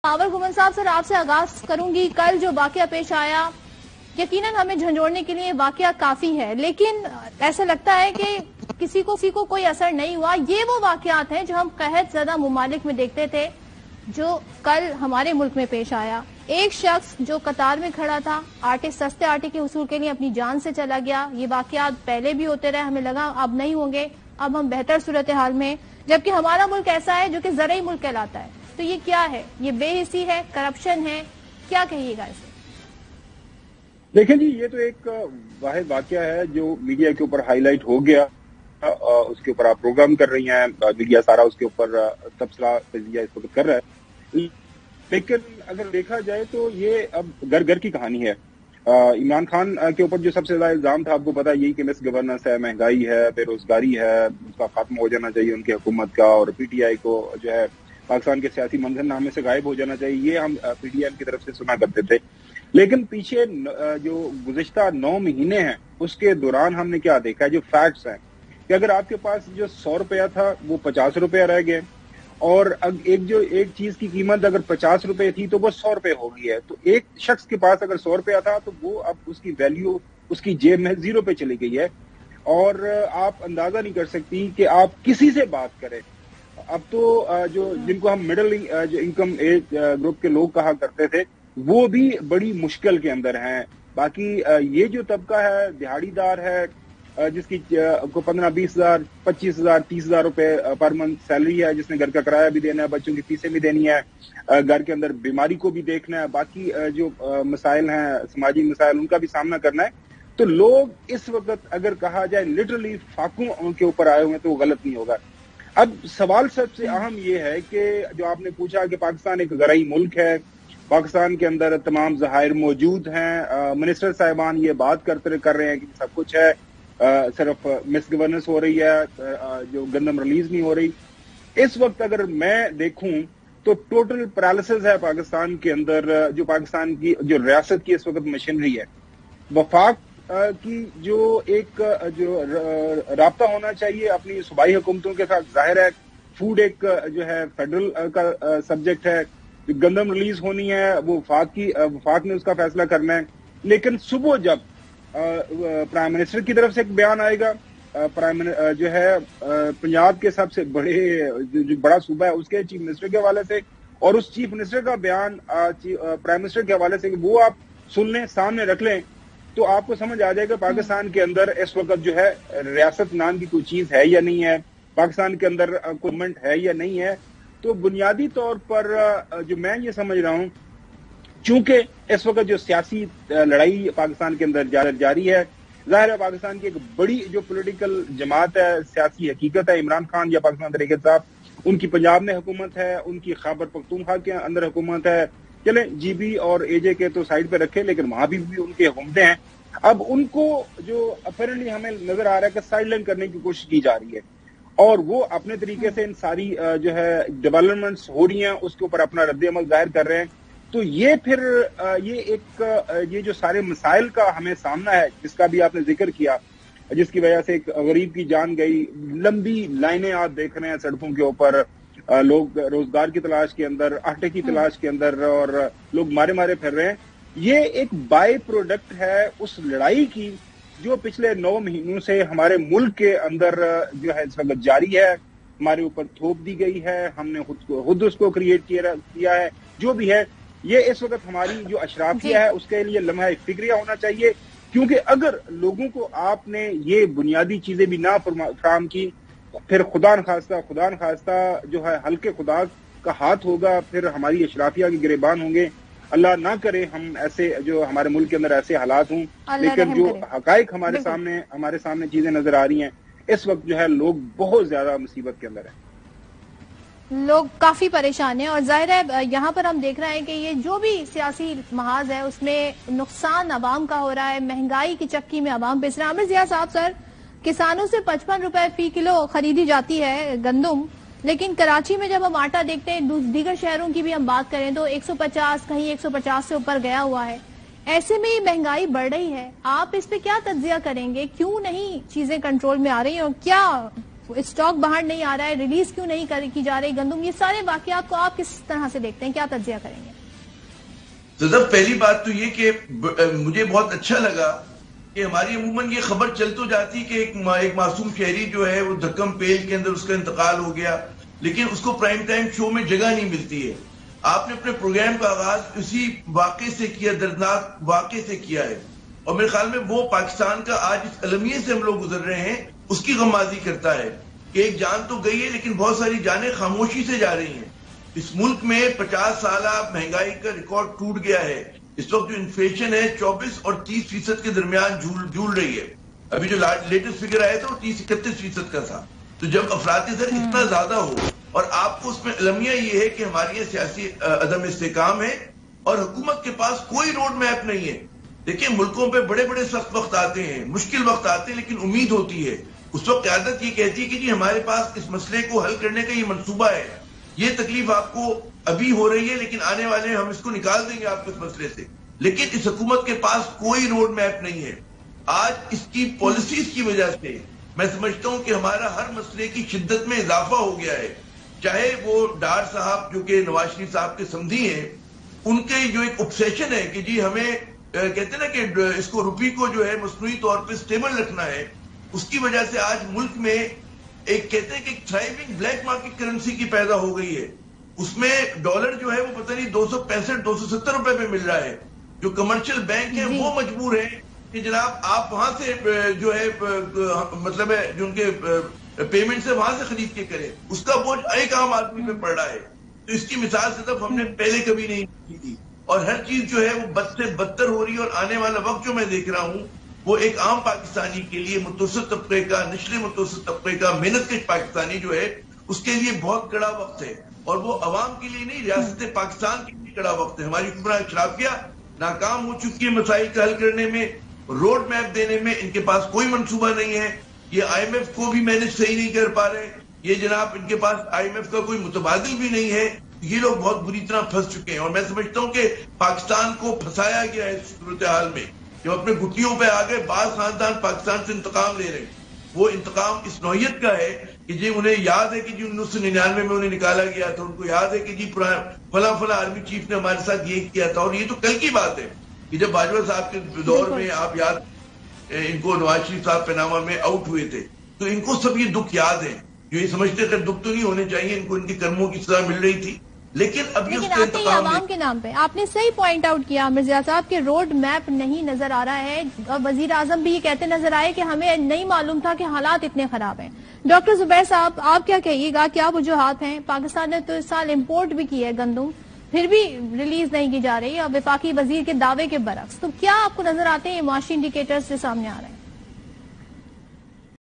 باور گھمن صاحب سر آپ سے آغاز کروں گی. کل جو واقعہ پیش آیا یقیناً ہمیں جھنجھوڑنے کے لیے واقعہ کافی ہے، لیکن ایسا لگتا ہے کہ کسی کو کوئی اثر نہیں ہوا. یہ وہ واقعات ہیں جو ہم قحط زدہ ممالک میں دیکھتے تھے جو کل ہمارے ملک میں پیش آیا. ایک شخص جو قطار میں کھڑا تھا، سستے آٹے کے حصول کے لیے اپنی جان سے چلا گیا. یہ واقعات پہلے بھی ہوتے رہے، ہمیں لگا اب نہیں ہوں گے، اب ہم بہتر صورتحال میں، جبکہ ہمارا ملک ایسا ہے جو کہ زرعی ملک کہلاتا ہے. تو یہ کیا ہے؟ یہ بے حسی ہے، کرپشن ہے، کیا کہیے گا اسے؟ دیکھیں جی، یہ تو ایک واحد واقعہ ہے جو میڈیا کے اوپر ہائی لائٹ ہو گیا. اس کے اوپر آپ پروگرام کر رہی ہیں، میڈیا سارا اس کے اوپر تبصرہ تجزیہ اس وقت کر رہا ہے. لیکن اگر دیکھا جائے تو یہ اب گھر گھر کی کہانی ہے. عمران خان کے اوپر جو سب سے زیادہ الزام تھا، آپ کو پتا یہی کہ مس گورننس ہے، مہنگائی ہے، بے روزگاری ہے، اس کا خاتمہ ہو جانا چاہیے ان کی حکومت کا، اور پی ٹی آئی کو جو ہے پاکستان کے سیاسی منظر نامے سے غائب ہو جانا چاہیے. یہ ہم پی ٹی آئی کی طرف سے سنا کرتے تھے. لیکن پیچھے جو گزشتہ 9 مہینے ہیں اس کے دوران ہم نے کیا دیکھا ہے، جو فیکٹس ہیں کہ اگر آپ کے پاس جو 100 روپیہ تھا وہ 50 روپیہ رہ گئے، اور ایک چیز کی قیمت اگر 50 روپے تھی تو وہ 100 روپے ہو گئی ہے. تو ایک شخص کے پاس اگر 100 روپیہ تھا تو وہ اب اس کی ویلیو اس کی جیب میں 0 پہ چلی گئی ہے. اور آپ اندازہ نہیں کر سکتی کہ آپ کسی سے بات کریں. اب تو جن کو ہم مڈل جو انکم ایج گروپ کے لوگ کہا کرتے تھے وہ بھی بڑی مشکل کے اندر ہیں. باقی یہ جو طبقہ ہے دیہاڑی دار ہے، جس کی کو 15-20 ہزار 25 ہزار 30 ہزار روپے پر منتھ سیلری ہے، جس نے گھر کا کرایہ بھی دینا ہے، بچوں کی فیسیں بھی دینی ہے، گھر کے اندر بیماری کو بھی دیکھنا ہے، باقی جو مسائل ہیں سماجی مسائل ان کا بھی سامنا کرنا ہے. تو لوگ اس وقت اگر کہا جائے لٹرلی فاقوں کے اوپر آئے ہوئے ہیں تو وہ غلط نہیں ہوگا. اب سوال سب سے اہم یہ ہے کہ جو آپ نے پوچھا کہ پاکستان ایک زرعی ملک ہے، پاکستان کے اندر تمام ذخائر موجود ہیں، منسٹر صاحبان یہ بات کر رہے ہیں کہ سب کچھ ہے، صرف مس گورننس ہو رہی ہے، جو گندم ریلیز نہیں ہو رہی. اس وقت اگر میں دیکھوں تو ٹوٹل پیرالسس ہے پاکستان کے اندر. جو پاکستان کی جو ریاست کی اس وقت مشینری ہے، وفاق کی جو ایک جو رابطہ ہونا چاہیے اپنی صوبائی حکومتوں کے ساتھ، ظاہر ہے فوڈ ایک جو ہے فیڈرل کا سبجیکٹ ہے، گندم ریلیز ہونی ہے وہ وفاق نے اس کا فیصلہ کرنا ہے. لیکن صبح جب پرائم منسٹر کی طرف سے ایک بیان آئے گا، جو ہے پنجاب کے سب سے جو بڑا صوبہ ہے اس کے چیف منسٹر کے حوالے سے، اور اس چیف منسٹر کا بیان پرائم منسٹر کے حوالے سے وہ آپ سن لیں، سامنے رکھ لیں، تو آپ کو سمجھ آ جائے گا پاکستان کے اندر اس وقت جو ہے ریاست نام کی کوئی چیز ہے یا نہیں ہے، پاکستان کے اندر گورنمنٹ ہے یا نہیں ہے. تو بنیادی طور پر جو میں یہ سمجھ رہا ہوں، چونکہ اس وقت جو سیاسی لڑائی پاکستان کے اندر جاری ہے، ظاہر ہے پاکستان کی ایک بڑی جو پولیٹیکل جماعت ہے، سیاسی حقیقت ہے، عمران خان یا پاکستان تحریک انصاف، ان کی پنجاب میں حکومت ہے، ان کی خیبر پختونخوا کے اندر حکومت ہے. چلیں جی بی اور اے جے کے تو سائڈ پہ رکھے، لیکن وہاں بھی ان کی حکومتیں ہیں. اب ان کو جو اپیرنٹلی ہمیں نظر آ رہا ہے کہ سائڈ لائن کرنے کی کوشش کی جا رہی ہے، اور وہ اپنے طریقے سے ان ساری جو ہے ڈیولپمنٹس ہو رہی ہیں اس کے اوپر اپنا رد عمل ظاہر کر رہے ہیں. تو یہ پھر یہ جو سارے مسائل کا ہمیں سامنا ہے، جس کا بھی آپ نے ذکر کیا، جس کی وجہ سے ایک غریب کی جان گئی، لمبی لائنیں آپ دیکھ رہے ہیں سڑکوں کے اوپر، لوگ روزگار کی تلاش کے اندر، آٹے کی تلاش کے اندر، اور لوگ مارے پھر رہے ہیں. یہ ایک بائی پروڈکٹ ہے اس لڑائی کی جو پچھلے 9 مہینوں سے ہمارے ملک کے اندر جو ہے اس وقت جاری ہے، ہمارے اوپر تھوپ دی گئی ہے، ہم نے خود اس کو کریٹ کیا ہے. جو بھی ہے یہ اس وقت ہماری جو اشرافیہ ہے اس کے لیے لمحہ فکریہ ہونا چاہیے، کیونکہ اگر لوگوں کو آپ نے یہ بنیادی چیزیں بھی نہ فراہم کی، پھر خدا نخواستہ جو ہے حلقے خدا کا ہاتھ ہوگا، پھر ہماری اشرافیہ کے گریبان ہوں گے. اللہ نہ کرے ہم ایسے جو ہمارے ملک کے اندر ایسے حالات ہوں. لیکن جو حقائق ہمارے سامنے چیزیں نظر آ رہی ہیں، اس وقت جو ہے لوگ بہت زیادہ مصیبت کے اندر ہیں، لوگ کافی پریشان ہیں. اور ظاہر ہے یہاں پر ہم دیکھ رہے ہیں کہ یہ جو بھی سیاسی محاذ ہے اس میں نقصان عوام کا ہو رہا ہے، مہنگائی کی چکی میں عوام پس رہے ہیں. عامر ضیاء صاحب، سر کسانوں سے 55 روپے فی کلو خریدی جاتی ہے گندم، لیکن کراچی میں جب ہم آٹا دیکھتے ہیں، دیگر شہروں کی بھی ہم بات کریں تو 150 کہیں 150 سے اوپر گیا ہوا ہے. ایسے میں یہ مہنگائی بڑھ رہی ہے، آپ اس پہ کیا تجزیہ کریں گے؟ کیوں نہیں چیزیں کنٹرول میں آ رہی ہیں، اور کیا اسٹاک باہر نہیں آ رہا ہے، ریلیز کیوں نہیں کی جا رہی گندم، یہ سارے واقعات کو آپ کس طرح سے دیکھتے ہیں، کیا تجزیہ کریں گے؟ صدف، پہلی بات تو یہ کہ مجھے بہت اچھا لگا کہ ہماری عموماً یہ خبر چل تو جاتی کہ ایک معصوم شہری جو ہے وہ دھکم پیل کے اندر اس کا انتقال ہو گیا، لیکن اس کو پرائم ٹائم شو میں جگہ نہیں ملتی ہے۔ آپ نے اپنے پروگرام کا آغاز اسی واقعے سے کیا، دردناک واقعے سے کیا ہے، اور میرے خیال میں وہ پاکستان کا آج اس المیے سے ہم لوگ گزر رہے ہیں اس کی غمازی کرتا ہے کہ ایک جان تو گئی ہے لیکن بہت ساری جانیں خاموشی سے جا رہی ہیں۔ اس ملک میں 50 سالہ مہنگائی کا ریکارڈ ٹوٹ گیا ہے۔ اس وقت جو انفلیشن ہے 24 اور 30% کے درمیان جھول رہی ہے۔ ابھی جو لیٹسٹ فگر آیا تھا وہ 30-31% کا تھا۔ تو جب افراط زر اتنا زیادہ ہو اور آپ کو اس میں المیہ یہ ہے کہ ہماری سیاسی عدم استحکام ہے اور حکومت کے پاس کوئی روڈ میپ نہیں ہے۔ دیکھیں، ملکوں پہ بڑے بڑے سخت وقت آتے ہیں، مشکل وقت آتے ہیں، لیکن امید ہوتی ہے۔ اس وقت قیادت یہ کہتی ہے کہ جی ہمارے پاس اس مسئلے کو حل کرنے کا یہ منصوبہ ہے، یہ تکلیف آپ کو ابھی ہو رہی ہے لیکن آنے والے ہم اس کو نکال دیں گے آپ کو اس مسئلے سے۔ لیکن اس حکومت کے پاس کوئی روڈ میپ نہیں ہے۔ آج اس کی پالیسیز کی وجہ سے میں سمجھتا ہوں کہ ہمارا ہر مسئلے کی شدت میں اضافہ ہو گیا ہے۔ چاہے وہ ڈار صاحب جو کہ نواز شریف صاحب کے سمدھی ہیں، ان کے جو ایک اوبسیشن ہے کہ جی ہمیں کہتے ہیں نا کہ اس کو روپی کو جو ہے مصنوعی طور پہ سٹیبل رکھنا ہے، اس کی وجہ سے آج ملک میں ایک کہتے ہیں کہ ایک تھرائیونگ بلیک مارکیٹ کرنسی کی پیدا ہو گئی ہے۔ اس میں ڈالر جو ہے وہ پتہ نہیں 265-270 روپے پہ مل رہا ہے۔ جو کمرشل بینک ہیں وہ مجبور ہیں کہ جناب آپ وہاں سے جو ہے مطلب ہے جو ان کے پیمنٹ سے وہاں سے خرید کے کریں، اس کا بوجھ ایک عام آدمی پہ پڑ رہا ہے۔ تو اس کی مثال صرف ہم نے پہلے کبھی نہیں کی تھی، اور ہر چیز جو ہے وہ بد سے بدتر ہو رہی ہے۔ اور آنے والا وقت جو میں دیکھ رہا ہوں وہ ایک عام پاکستانی کے لیے، متوسط طبقے کا، نچلے متوسط طبقے کا، محنت کش پاکستانی جو ہے اس کے لیے بہت کڑا وقت ہے، اور وہ عوام کے لیے نہیں، ریاست پاکستان کے لیے کڑا وقت ہے۔ ہماری حکمران اشرافیہ ناکام ہو چکی ہے مسائل کا حل کرنے میں، روڈ میپ دینے میں، ان کے پاس کوئی منصوبہ نہیں ہے۔ یہ IMF کو بھی مینج صحیح نہیں کر پا رہے، یہ جناب ان کے پاس IMF کا کوئی متبادل بھی نہیں ہے۔ یہ لوگ بہت بری طرح پھنس چکے ہیں، اور میں سمجھتا ہوں کہ پاکستان کو پھنسایا گیا ہے اس صورتحال میں۔ جب اپنے گٹھیوں پہ آ گئے، بعض خاندان پاکستان سے انتقام لے رہے ہیں۔ وہ انتقام اس نوعیت کا ہے کہ جی انہیں یاد ہے کہ جی 1999 میں انہیں نکالا گیا تھا، ان کو یاد ہے کہ جی فلاں آرمی چیف نے ہمارے ساتھ یہ کیا تھا۔ اور یہ تو کل کی بات ہے کہ جب باجوہ صاحب کے دور میں آپ یاد ان کو نواز شریف صاحب پیناما میں آؤٹ ہوئے تھے، تو ان کو سب یہ دکھ یاد ہے، جو یہ سمجھتے تھے دکھ تو نہیں ہونے چاہیے، ان کو ان کے کرموں کی سزا مل رہی تھی، لیکن اب یہ عوام کے نام پہ آپ نے صحیح پوائنٹ آؤٹ کیا مرزا صاحب کہ روڈ میپ نہیں نظر آ رہا ہے، اور وزیر اعظم بھی یہ کہتے نظر آئے کہ ہمیں نہیں معلوم تھا کہ حالات اتنے خراب ہیں۔ ڈاکٹر زبیر صاحب، آپ کیا کہیے گا، کیا وجوہات ہیں؟ پاکستان نے تو اس سال امپورٹ بھی کی ہے گندم، پھر بھی ریلیز نہیں کی جا رہی، اور وفاقی وزیر کے دعوے کے برعکس، تو کیا آپ کو نظر آتے ہیں یہ معاشی انڈیکیٹرز سے سامنے آ رہے ہیں؟